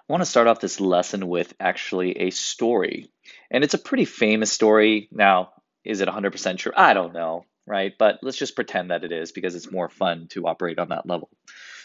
I want to start off this lesson with actually a story. And it's a pretty famous story. Now, is it 100% true? I don't know, right? But let's just pretend that it is because it's more fun to operate on that level.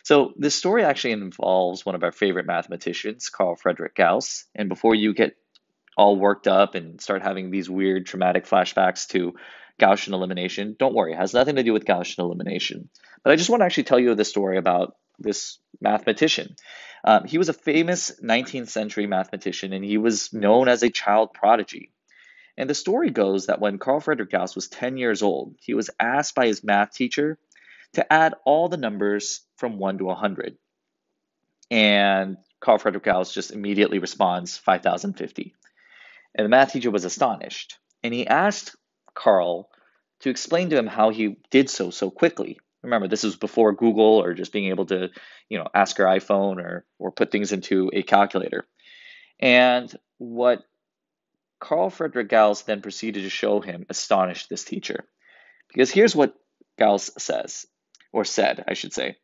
So, this story actually involves one of our favorite mathematicians, Carl Frederick Gauss. And before you get all worked up and start having these weird traumatic flashbacks to Gaussian elimination, don't worry, it has nothing to do with Gaussian elimination. But I just want to actually tell you the story about this mathematician. He was a famous 19th century mathematician and he was known as a child prodigy. And the story goes that when Carl Friedrich Gauss was 10 years old, he was asked by his math teacher to add all the numbers from 1 to 100. And Carl Friedrich Gauss just immediately responds 5050. And the math teacher was astonished. And he asked Carl to explain to him how he did so quickly. Remember, this was before Google or just being able to, ask your iPhone or put things into a calculator. And what Carl Friedrich Gauss then proceeded to show him astonished this teacher. Because here's what Gauss says, or said, I should say.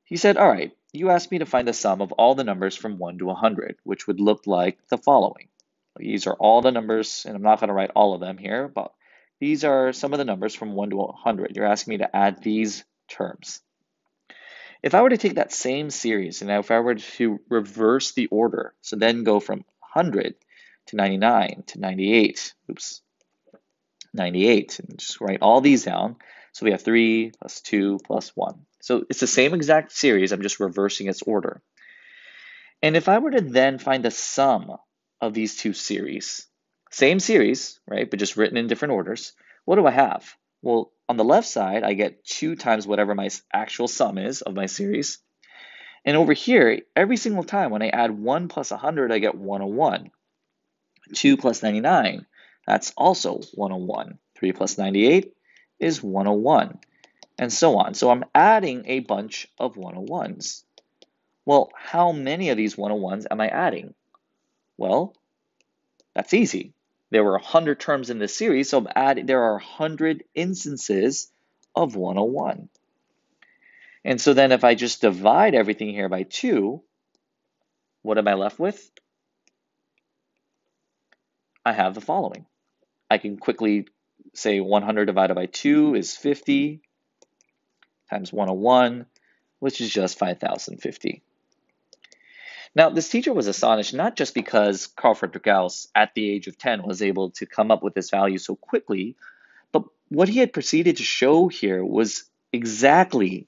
He said, all right, you asked me to find the sum of all the numbers from 1 to 100, which would look like the following. These are all the numbers, and I'm not going to write all of them here, but these are some of the numbers from 1 to 100. You're asking me to add these terms. If I were to take that same series, and if I were to reverse the order, so then go from 100 to 99 to 98, 98, and just write all these down. So we have 3 plus 2 plus 1. So it's the same exact series, I'm just reversing its order. And if I were to then find the sum of these two series, same series, right, but just written in different orders, what do I have? Well, on the left side, I get 2 times whatever my actual sum is of my series. And over here, every single time when I add 1 plus 100, I get 101. 2 plus 99, that's also 101. 3 plus 98 is 101, and so on. So I'm adding a bunch of 101s. Well, how many of these 101s am I adding? Well, that's easy. There were 100 terms in this series, so there are 100 instances of 101. And so then if I just divide everything here by 2, what am I left with? I have the following. I can quickly say 100 divided by 2 is 50 times 101, which is just 5050. Now, this teacher was astonished not just because Carl Friedrich Gauss, at the age of 10, was able to come up with this value so quickly, but what he had proceeded to show here was exactly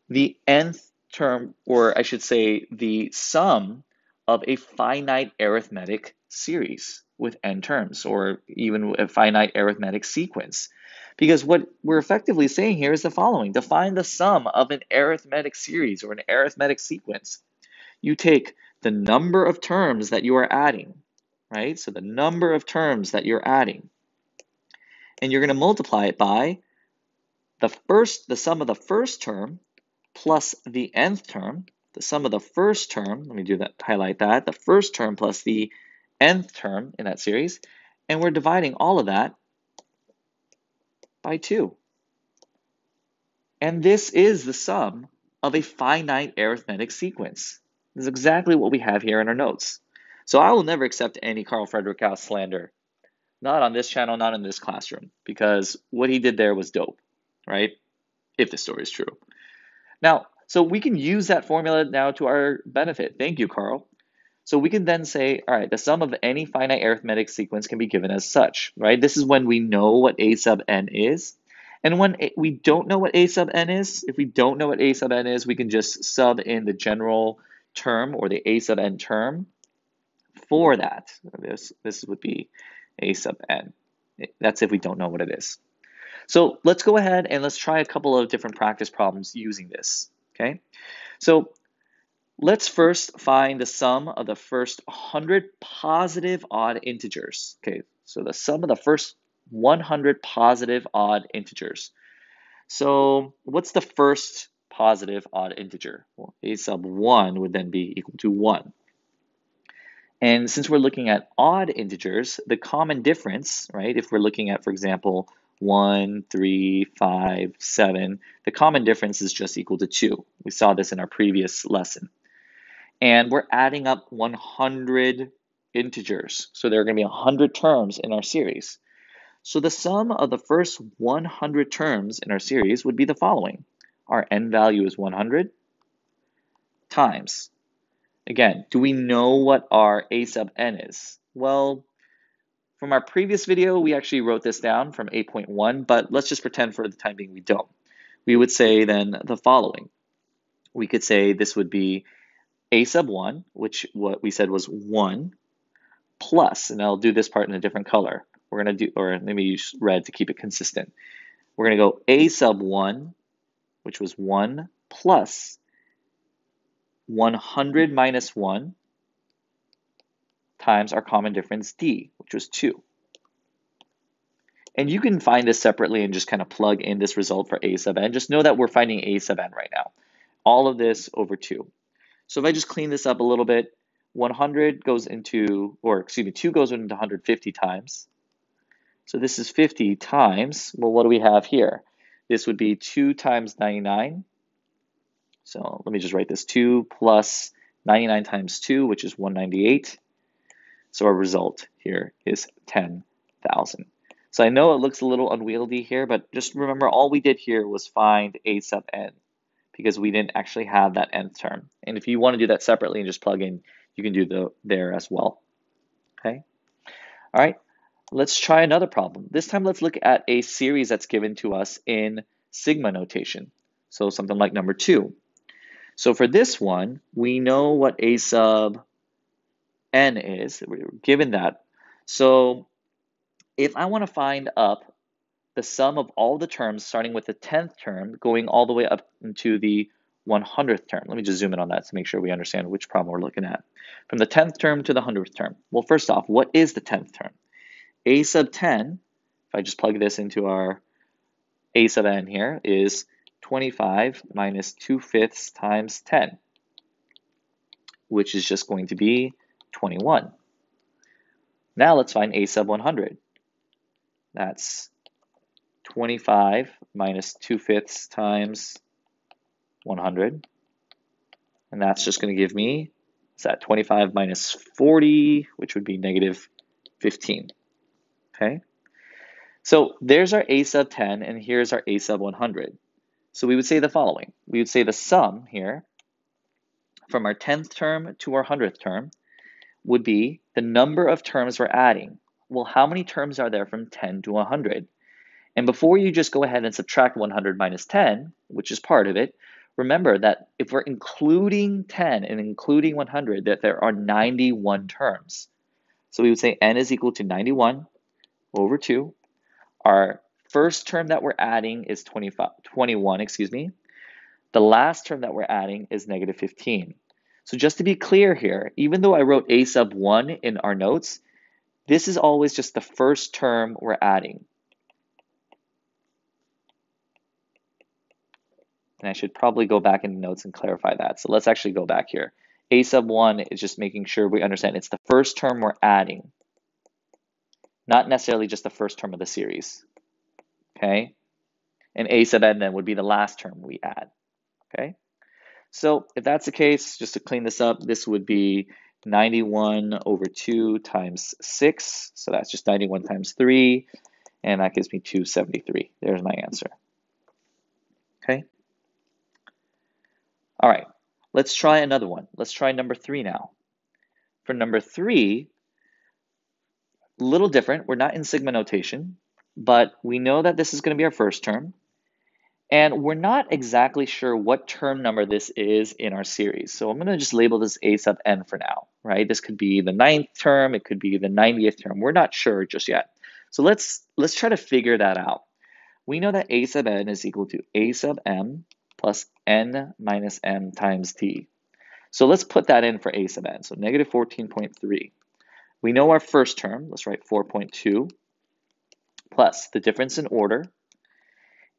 the nth term, or I should say the sum of a finite arithmetic series with n terms, or even a finite arithmetic sequence. Because what we're effectively saying here is the following. To find the sum of an arithmetic series or an arithmetic sequence, you take the number of terms that you are adding, right? So the number of terms that you're adding, and you're going to multiply it by the sum of the first term plus the nth term, the sum of the first term, let me do that, highlight that, the first term plus the nth term in that series, and we're dividing all of that by 2. And this is the sum of a finite arithmetic sequence. This is exactly what we have here in our notes. So I will never accept any Carl Friedrich Gauss slander, not on this channel, not in this classroom, because what he did there was dope, right? If the story is true. Now, so we can use that formula now to our benefit. Thank you, Carl. So we can then say, all right, the sum of any finite arithmetic sequence can be given as such, right? This is when we know what a sub n is. And when we don't know what a sub n is, if we don't know what a sub n is, we can just sub in the general term or the a sub n term for that. This would be a sub n. That's if we don't know what it is. So let's go ahead and let's try a couple of different practice problems using this, okay? So let's first find the sum of the first 100 positive odd integers, okay? So the sum of the first 100 positive odd integers. So what's the first positive odd integer? Well, a sub 1 would then be equal to 1. And since we're looking at odd integers, the common difference, right, if we're looking at, for example, 1, 3, 5, 7, the common difference is just equal to 2. We saw this in our previous lesson. And we're adding up 100 integers. So there are going to be 100 terms in our series. So the sum of the first 100 terms in our series would be the following. Our n value is 100 times. Again, do we know what our a sub n is? Well, from our previous video, we actually wrote this down from 8.1, but let's just pretend for the time being we don't. We would say then the following. We could say this would be a sub 1, which what we said was 1, plus, and I'll do this part in a different color. We're going to do, or maybe use red to keep it consistent. We're going to go a sub 1, which was 1, plus 100 minus 1 times our common difference d, which was 2. And you can find this separately and just kind of plug in this result for a sub n. Just know that we're finding a sub n right now. All of this over 2. So if I just clean this up a little bit, 100 goes into, or excuse me, 2 goes into 150 times. So this is 50 times, well, what do we have here? This would be 2 times 99. So let me just write this, 2 plus 99 times 2, which is 198. So our result here is 10,000. So I know it looks a little unwieldy here, but just remember all we did here was find a sub n because we didn't actually have that nth term. And if you want to do that separately and just plug in, you can do there as well. Okay. All right. Let's try another problem. This time let's look at a series that's given to us in sigma notation. So something like number 2. So for this one, we know what a sub n is. We're given that. So if I want to find up the sum of all the terms starting with the 10th term going all the way up into the 100th term. Let me just zoom in on that to make sure we understand which problem we're looking at. From the 10th term to the 100th term. Well, first off, what is the 10th term? A sub 10, if I just plug this into our a sub n here, is 25 minus 2/5 times 10, which is just going to be 21. Now let's find a sub 100. That's 25 minus 2/5 times 100. And that's just going to give me, what's that, 25 minus 40, which would be negative 15. Okay? So there's our a sub 10, and here's our a sub 100. So we would say the following. We would say the sum here from our 10th term to our 100th term would be the number of terms we're adding. Well, how many terms are there from 10 to 100? And before you just go ahead and subtract 100 minus 10, which is part of it, remember that if we're including 10 and including 100, that there are 91 terms. So we would say n is equal to 91 over 2. Our first term that we're adding is 21. The last term that we're adding is negative 15. So just to be clear here, even though I wrote a sub 1 in our notes, this is always just the first term we're adding. And I should probably go back in the notes and clarify that. So let's actually go back here. A sub 1 is just making sure we understand it's the first term we're adding, not necessarily just the first term of the series. Okay? And a sub n then would be the last term we add. Okay? So if that's the case, just to clean this up, this would be 91 over 2 times 6. So that's just 91 times 3. And that gives me 273. There's my answer. Okay? All right, let's try another one. Let's try number 3 now. For number 3, a little different. We're not in sigma notation, but we know that this is going to be our first term. And we're not exactly sure what term number this is in our series. So I'm going to just label this a sub n for now, right? This could be the 9th term. It could be the 90th term. We're not sure just yet. So let's try to figure that out. We know that a sub n is equal to a sub m plus n minus m times t. So let's put that in for a sub n. So negative 14.3. We know our first term. Let's write 4.2 plus the difference in order.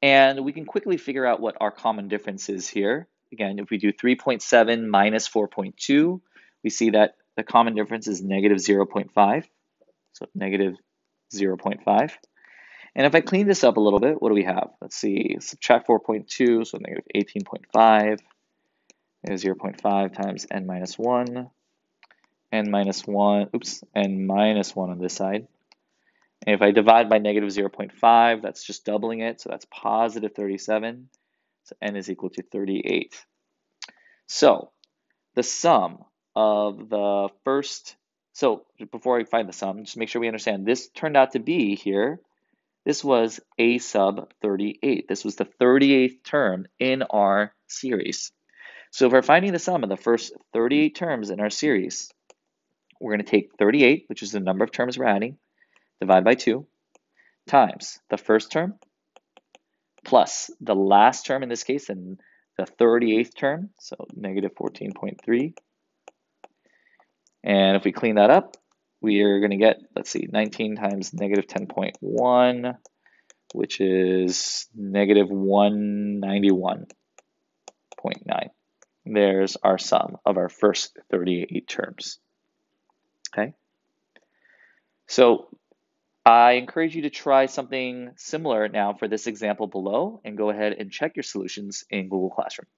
And we can quickly figure out what our common difference is here. Again, if we do 3.7 minus 4.2, we see that the common difference is negative 0.5. So negative 0.5. And if I clean this up a little bit, what do we have? Let's see, subtract 4.2, so negative 18.5. is 0.5 times n minus 1, n minus 1, oops, n minus 1 on this side. And if I divide by negative 0.5, that's just doubling it, so that's positive 37. So n is equal to 38. So the sum of the first, so before I find the sum, just make sure we understand this turned out to be here, this was a sub 38. This was the 38th term in our series. So if we're finding the sum of the first 38 terms in our series, we're going to take 38, which is the number of terms we're adding, divide by 2, times the first term plus the last term in this case, and the 38th term, so negative 14.3. And if we clean that up, we are going to get, let's see, 19 times negative 10.1, which is negative 191.9. There's our sum of our first 38 terms. Okay? So I encourage you to try something similar now for this example below and go ahead and check your solutions in Google Classroom.